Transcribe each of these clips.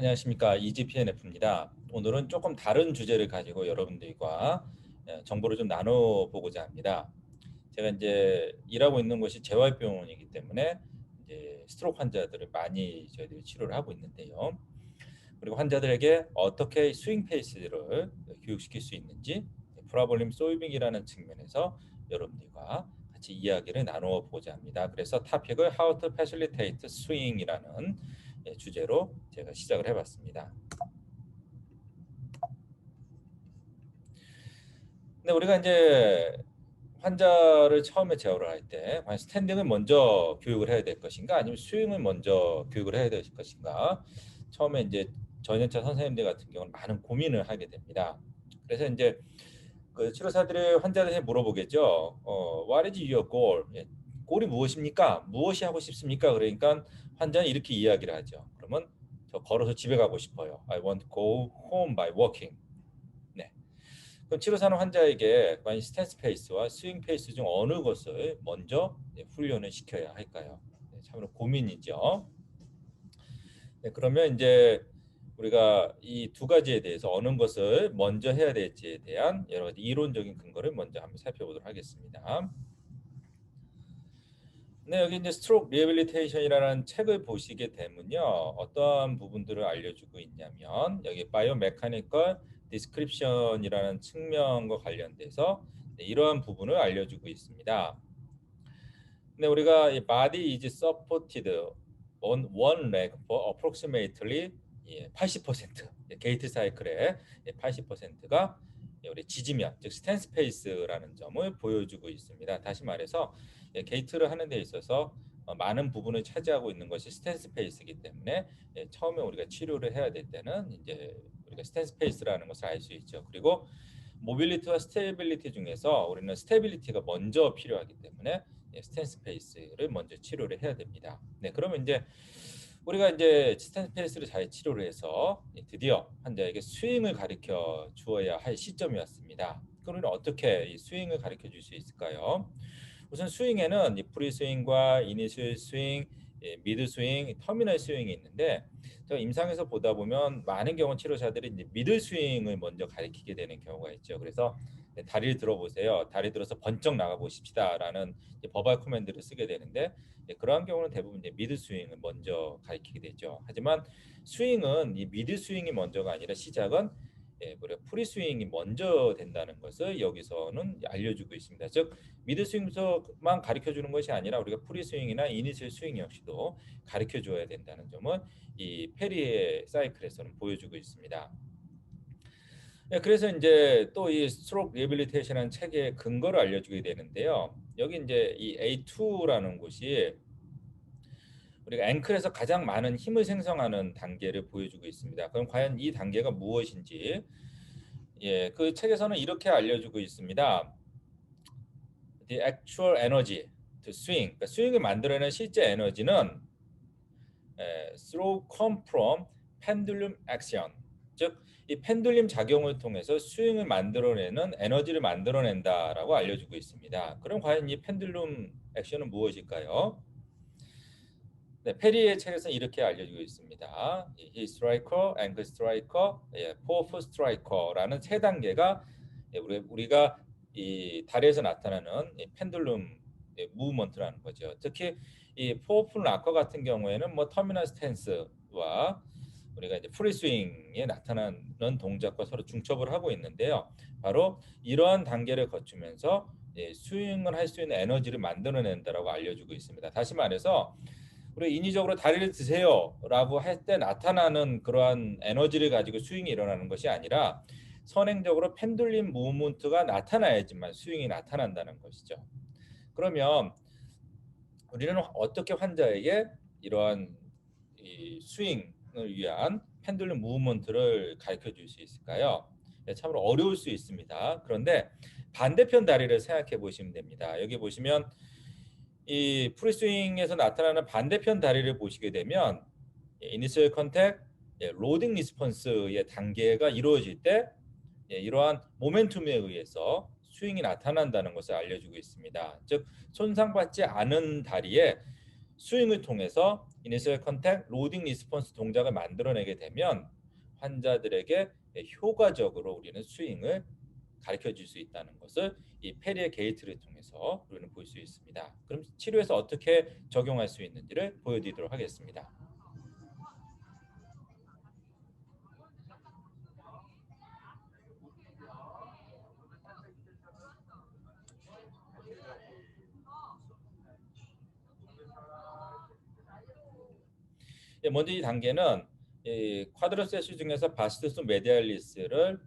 안녕하십니까. EGPNF입니다. 오늘은 조금 다른 주제를 가지고 여러분들과 정보를 좀 나눠보고자 합니다. 제가 이제 일하고 있는 곳이 재활병원이기 때문에 이제 스트로크 환자들을 많이 저희들이 치료를 하고 있는데요. 그리고 환자들에게 어떻게 스윙 페이스를 교육시킬 수 있는지 프로블럼 솔빙이라는 측면에서 여러분들과 같이 이야기를 나누어 보고자 합니다. 그래서 토픽을 How to Facilitate Swing이라는 주제로 제가 시작을 해봤습니다. 근데 우리가 이제 환자를 처음에 제어를 할 때 과연 스탠딩을 먼저 교육을 해야 될 것인가 아니면 스윙을 먼저 교육을 해야 될 것인가 처음에 이제 전연차 선생님들 같은 경우는 많은 고민을 하게 됩니다. 그래서 이제 그 치료사들의 환자들한테 물어보겠죠. What is your goal? 예, 골이 무엇입니까? 무엇이 하고 싶습니까? 그러니까 환자는 이렇게 이야기를 하죠. 그러면 저 걸어서 집에 가고 싶어요. I want to go home by walking. 네. 그럼 치료사는 환자에게 과연 스탠스 페이스와 스윙 페이스 중 어느 것을 먼저 훈련을 시켜야 할까요? 네, 참으로 고민이죠. 네, 그러면 이제 우리가 이 두 가지에 대해서 어느 것을 먼저 해야 될지에 대한 여러 가지 이론적인 근거를 먼저 한번 살펴보도록 하겠습니다. 네, 여기 이제 스트로크 리해빌리테이션이라는 책을 보시게 되면요. 어떠한 부분들을 알려주고 있냐면 여기 바이오메카니컬 디스크립션이라는 측면과 관련돼서 이러한 부분을 알려주고 있습니다. 근데 우리가 이 body is supported on one leg for approximately 80% 게이트 사이클의 80%가 우리 지지면 즉 스탠스 페이스라는 점을 보여주고 있습니다. 다시 말해서 게이트를 하는 데 있어서 많은 부분을 차지하고 있는 것이 스탠스 페이스이기 때문에 처음에 우리가 치료를 해야 될 때는 이제 우리가 스탠스 페이스라는 것을 알 수 있죠. 그리고 모빌리티와 스테빌리티 중에서 우리는 스테빌리티가 먼저 필요하기 때문에 스탠스 페이스를 먼저 치료를 해야 됩니다. 네, 그러면 이제 우리가 이제 스탠스 페이스를 잘 치료를 해서 드디어 환자에게 스윙을 가르쳐 주어야 할 시점이 왔습니다. 그러면 어떻게 이 스윙을 가르쳐 줄 수 있을까요? 우선 스윙에는 이 프리 스윙과 이니셜 스윙, 미드 스윙, 터미널 스윙이 있는데 제가 임상에서 보다 보면 많은 경우 치료자들이 이제 미들 스윙을 먼저 가리키게 되는 경우가 있죠. 그래서 다리를 들어보세요. 다리 들어서 번쩍 나가 보십시다라는 버발 코맨드를 쓰게 되는데 그러한 경우는 대부분 이제 미드 스윙을 먼저 가리키게 되죠. 하지만 스윙은 이 미드 스윙이 먼저가 아니라 시작은 우리가 프리 스윙이 먼저 된다는 것을 여기서는 알려주고 있습니다. 즉 미드 스윙부터만 가르쳐 주는 것이 아니라 우리가 프리 스윙이나 이니셜 스윙 역시도 가르쳐 줘야 된다는 점은 이 페리의 사이클에서는 보여주고 있습니다. 네, 그래서 이제 또 이 스트로크 리해빌리테이션이라는 책의 근거를 알려주게 되는데요. 여기 이제 이 A2라는 곳이 우리가 앵클에서 가장 많은 힘을 생성하는 단계를 보여주고 있습니다. 그럼 과연 이 단계가 무엇인지 그 책에서는 이렇게 알려주고 있습니다. The actual energy to swing, 그러니까 스윙을 만들어내는 실제 에너지는 through come from pendulum action, 즉 이 펜듈럼 작용을 통해서 스윙을 만들어내는 에너지를 만들어낸다라고 알려주고 있습니다. 그럼 과연 이 펜듈럼 액션은 무엇일까요? 네, 페리의 책에서는 이렇게 알려주고 있습니다. 히 스트라이커, 앵클 스트라이커, 포워풀 스트라이커라는 세 단계가 우리가 이 다리에서 나타나는 이 펜듈럼 무브먼트라는 거죠. 특히 이 포워풀 락커 같은 경우에는 뭐 터미널 스탠스와 우리가 이제 프리 스윙에 나타나는 동작과 서로 중첩을 하고 있는데요. 바로 이러한 단계를 거치면서 스윙을 할 수 있는 에너지를 만들어낸다라고 알려주고 있습니다. 다시 말해서 우리 인위적으로 다리를 드세요라고 할 때 나타나는 그러한 에너지를 가지고 스윙이 일어나는 것이 아니라 선행적으로 펜듈럼 무브먼트가 나타나야지만 스윙이 나타난다는 것이죠. 그러면 우리는 어떻게 환자에게 이러한 이 스윙을 위한 펜듈럼 무브먼트를 가르쳐 줄 수 있을까요? 참으로 어려울 수 있습니다. 그런데 반대편 다리를 생각해 보시면 됩니다. 여기 보시면 이 프리스윙에서 나타나는 반대편 다리를 보시게 되면 이니셜 컨택, 로딩 리스폰스의 단계가 이루어질 때 이러한 모멘텀에 의해서 스윙이 나타난다는 것을 알려주고 있습니다. 즉 손상받지 않은 다리에 스윙을 통해서 이니셜 컨택, 로딩 리스폰스 동작을 만들어내게 되면 환자들에게 효과적으로 우리는 스윙을 가르쳐 줄 수 있다는 것을 이 페리의 게이트를 통해서 우리는 볼 수 있습니다. 그럼 치료에서 어떻게 적용할 수 있는지를 보여드리도록 하겠습니다. 먼저 이 단계는 이 쿼드로세스 중에서 바스투스 메디알리스를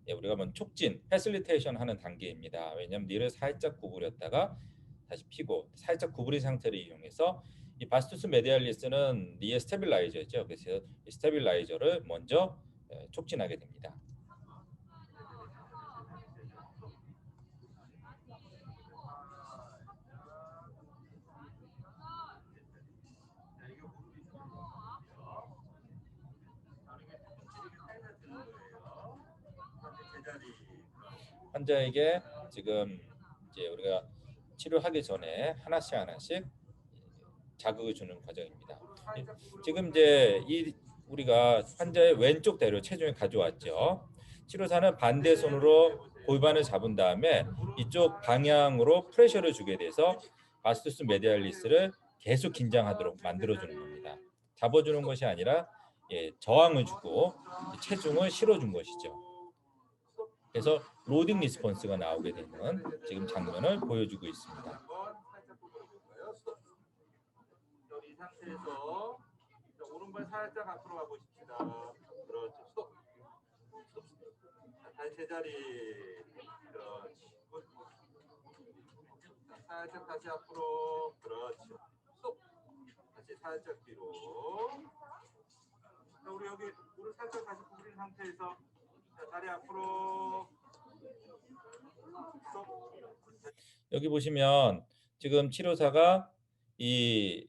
우리가 먼저 촉진, 패실리테이션 하는 단계입니다. 왜냐하면 니를 살짝 구부렸다가 다시 피고 살짝 구부린 상태를 이용해서 이 바스투스 메디알리스는 니의 스테빌라이저죠. 그래서 이 스테빌라이저를 먼저 촉진하게 됩니다. 환자에게 지금 이제 우리가 치료하기 전에 하나씩 하나씩 자극을 주는 과정입니다. 지금 이제 이 우리가 환자의 왼쪽 대로 체중을 가져왔죠. 치료사는 반대 손으로 골반을 잡은 다음에 이쪽 방향으로 프레셔를 주게 돼서 바스투스 메디알리스를 계속 긴장하도록 만들어주는 겁니다. 잡아주는 것이 아니라 저항을 주고 체중을 실어준 것이죠. 그래서 로딩 리스폰스가 나오게 되는 지금 장면을 보여주고 있습니다. 이 상태에서 오른발 살짝 앞으로 가보십시다. 그렇죠. 스톱. 다시 제자리. 그렇지. 살짝 다시 앞으로. 그렇죠. 스톱. 다시 살짝 뒤로. 자, 우리 여기 무릎 살짝 다시 구부린 상태에서 자, 다리 앞으로. 스톱. 여기 보시면 지금 치료사가 이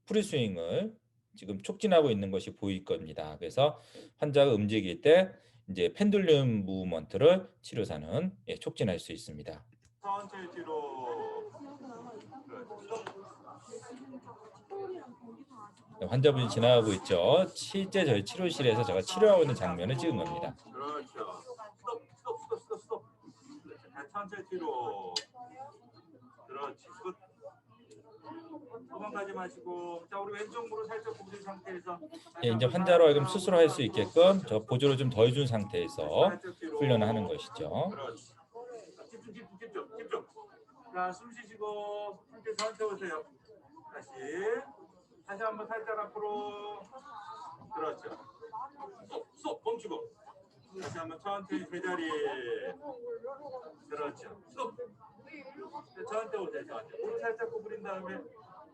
프리스윙을 지금 촉진하고 있는 것이 보일 겁니다. 그래서 환자가 움직일 때 이제 펜듈럼 무브먼트를 치료사는 촉진할 수 있습니다. 천천히 뒤로. 환자분이 지나가고 있죠. 실제 저희 치료실에서 제가 치료하고 있는 장면을 찍은 겁니다. 그렇죠. 스톱. 천천히 뒤로. 그렇지. 굿. 도망가지 마시고. 자, 우리 왼쪽 무릎 살짝 구부린 상태에서 이제 환자로 하여금 스스로 할 수 있게끔 저 보조를 좀 더 해준 상태에서 훈련을 하는 것이죠. 그렇지. 집중. 자, 숨 쉬시고 상태 저한테 오세요. 다시 한번 살짝 앞으로. 그렇죠. 스톱 멈추고. 다시 한번 천천히 제자리. 그렇죠. 스톱. 저한테 오세요. 저한테. 무릎 살짝 구부린 다음에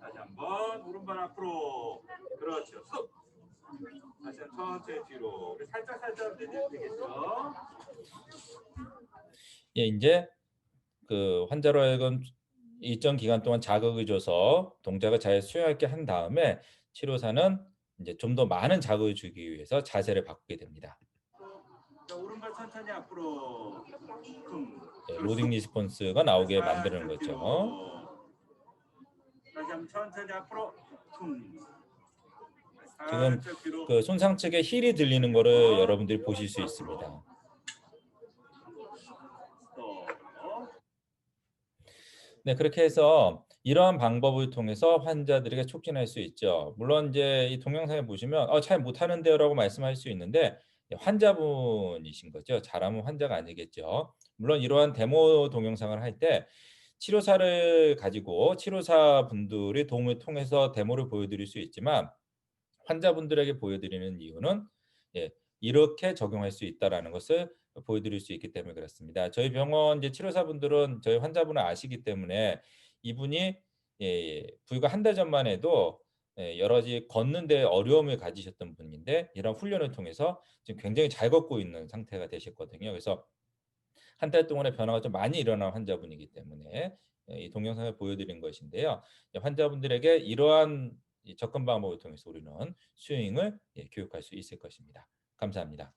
다시 한번 오른발 앞으로. 그렇죠. 스톱. 다시 한번 천천히 뒤로. 살짝 되겠죠. 이제 그 환자로 하여금 일정 기간 동안 자극을 줘서 동작을 잘 수행하게 한 다음에 치료사는 이제 좀 더 많은 자극을 주기 위해서 자세를 바꾸게 됩니다. 자, 오른발 천천히 앞으로. 로딩 리스폰스가 나오게 만드는 거죠. 다시 한번 천천히 앞으로. 지금 그 손상 측에 힐이 들리는 거를 여러분들이 보실 수 있습니다. 네, 그렇게 해서 이러한 방법을 통해서 환자들에게 촉진할 수 있죠. 물론 이제 이 동영상에 보시면 잘 못하는데요라고 말씀할 수 있는데 환자분이신 거죠. 잘하면 환자가 아니겠죠. 물론 이러한 데모 동영상을 할 때 치료사를 가지고 치료사 분들의 도움을 통해서 데모를 보여드릴 수 있지만 환자분들에게 보여드리는 이유는 이렇게 적용할 수 있다라는 것을 보여드릴 수 있기 때문에 그렇습니다. 저희 병원 이제 치료사분들은 저희 환자분을 아시기 때문에 이분이 불과 한 달 전만 해도 여러 가지 걷는데 어려움을 가지셨던 분인데 이런 훈련을 통해서 지금 굉장히 잘 걷고 있는 상태가 되셨거든요. 그래서 한 달 동안의 변화가 좀 많이 일어난 환자분이기 때문에 이 동영상을 보여드린 것인데요. 환자분들에게 이러한 접근 방법을 통해서 우리는 스윙을 교육할 수 있을 것입니다. 감사합니다.